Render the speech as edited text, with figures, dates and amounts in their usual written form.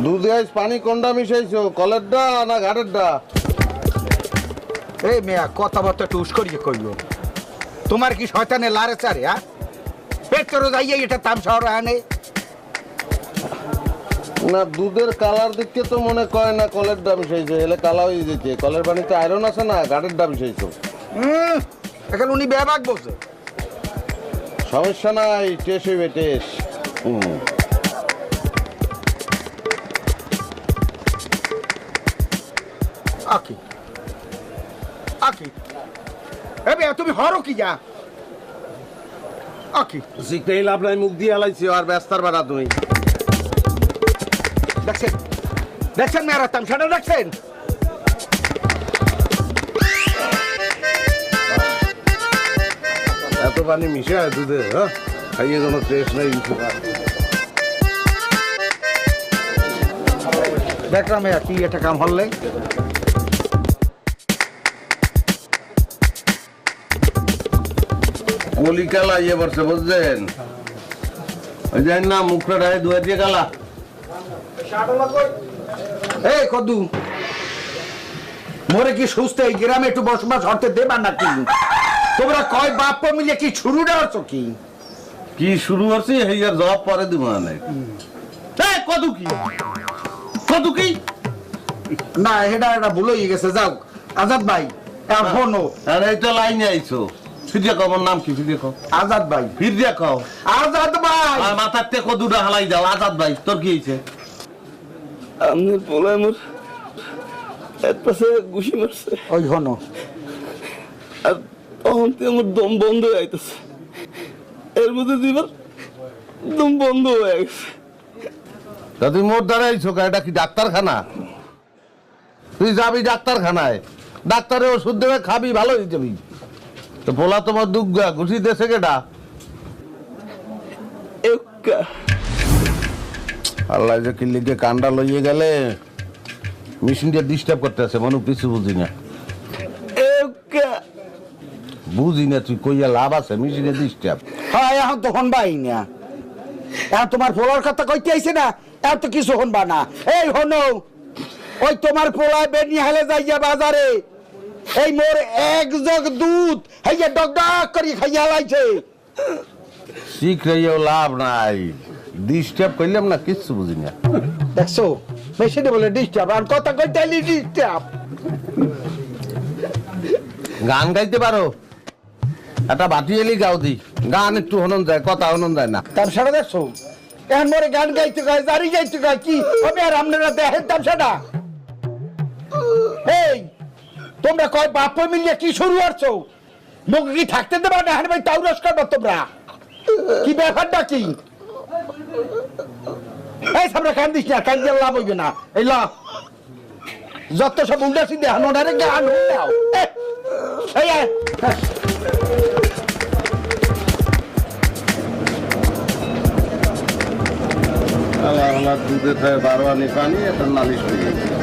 দুধ গাইস পানি কোনটা মিশাইছো, কলেরটা না ঘাটেরটা? এই মেয়া কথাবার্তা টুস করিয়ে কইও। তোমার কি শয়তানে লারে চারে? হ্যাঁ, পেট করে যাইয়ে এটা তামসা ওরা আনে না। দুধের কালার দেখতে তো মনে কয় না কলের ডাব মিশাইছো, এলে কালা হয়ে যেতে। কলের পানিতে আয়রন আছে না, ঘাটের ডাব মিশাইছো। এখন উনি বেবাক বলছে। সমস্যা নাই, টেস্ট হইবে টেস্ট। আকি আকি এবে তুমি হরো কি যা আকি শিখতেই লাভ নাই, মুখ দিয়ে হালাইছি আর ব্যস্তার বেড়া তুমি। দেখছেন দেখছেন মেয়েরা তামসাটা দেখছেন? এত পানি মিশে হয় দুধে, হ্যাঁ খাইয়ে কোনো টেস্ট নাই কিছু না। দেখলাম মেয়া কি এটা কাম হলে বলি কালা ইয়ে পড়ছে বুঝছেন, ওই যে না মুখটা ডায়ে ধুয়ে দিয়ে কালা। এই কদু মোরে কি সুস্থ এই গ্রামে একটু বসবাস হতে দেবা নাকি? তোমরা কয় বাপ মিলে কি শুরু দেওয়াছো কি? কি শুরু হচ্ছে এই আর জবাব পরে দিব না। কদু কি কদু কি না, এটা এটা ভুল হয়ে গেছে। যাও আজাদ ভাই এখনো আর এই তো লাইনে আইছো। ফিরিয়া কও, আমার নাম কি? ফিরিয়া কও। আজাদ ভাই। ফিরিয়া কও আজাদ ভাই। আর মাথার তে কদুটা হালাই দাও। আজাদ ভাই তোর কি হয়েছে? আপনার পোলায় মোর এক পাশে ঘুষি মারছে, ওই হনো আর তখন থেকে আমার দম বন্ধ হয়ে যাইতেছে। এর মধ্যে দুইবার দম বন্ধ হয়ে গেছে। তা তুই মোর দ্বারা আইছো কা? এটা কি ডাক্তারখানা? তুই যাবি ডাক্তারখানায়, ডাক্তারে ওষুধ দেবে, খাবি, ভালো হয়ে যাবি। তো পোলা তোমার দুগ্গা ঘুষি দেশে কেটা? আল্লাহ যে কিল্লিকে কান্ডা লইয়ে গেলে মেশিনটা ডিস্টার্ব করতে আছে, মনে কিছু বুঝি না। বুঝি না তুই কইয়া লাভ আছে, মেশিনে ডিস্টার্ব। হ্যাঁ এখন তো হনবাই না, এখন তোমার পোলার কথা কইতে আইছে না, এখন তো কিছু হনবা না। এই হনো ওই তোমার পোলায় বেনি হেলে যাইয়া বাজারে এই মোর এক জগ দুধ হেইয়া ডক ডক করি খাইয়া লাইছে। শিখ রইও লাভ নাই, ডিস্টার্ব কইলাম না, কিছু বুঝি না। দেখছো মেশিনে বলে ডিস্টার্ব, আর কথা কইতে আইলি ডিস্টার্ব। গান গাইতে পারো? একটা বাটি এলি গাও দি, গান একটু হনন যায়, কথা হনন যায় না। তার সারা দেখছো এখন মোরে গান গাইতে গায়, জারি গাইতে গায়, কি হবে আর আপনারা দেখেন তার সারা। এই তোমরা কয় বাপ মিলিয়ে কি শুরু করছো? মুখ কি থাকতে দেবা না? হ্যাঁ ভাই তাও রস করবো তোমরা, কি ব্যাপারটা কি? এই সামনে কান দিস না, কান দিয়ে লাভ হইবে না। এই ল যত সব উল্টা সিদ্ধে হানোডারে গান দাও। এই আল্লাহ দুধে খায় 12 আনি পানি, একটা নালিশ হয়ে গেছে।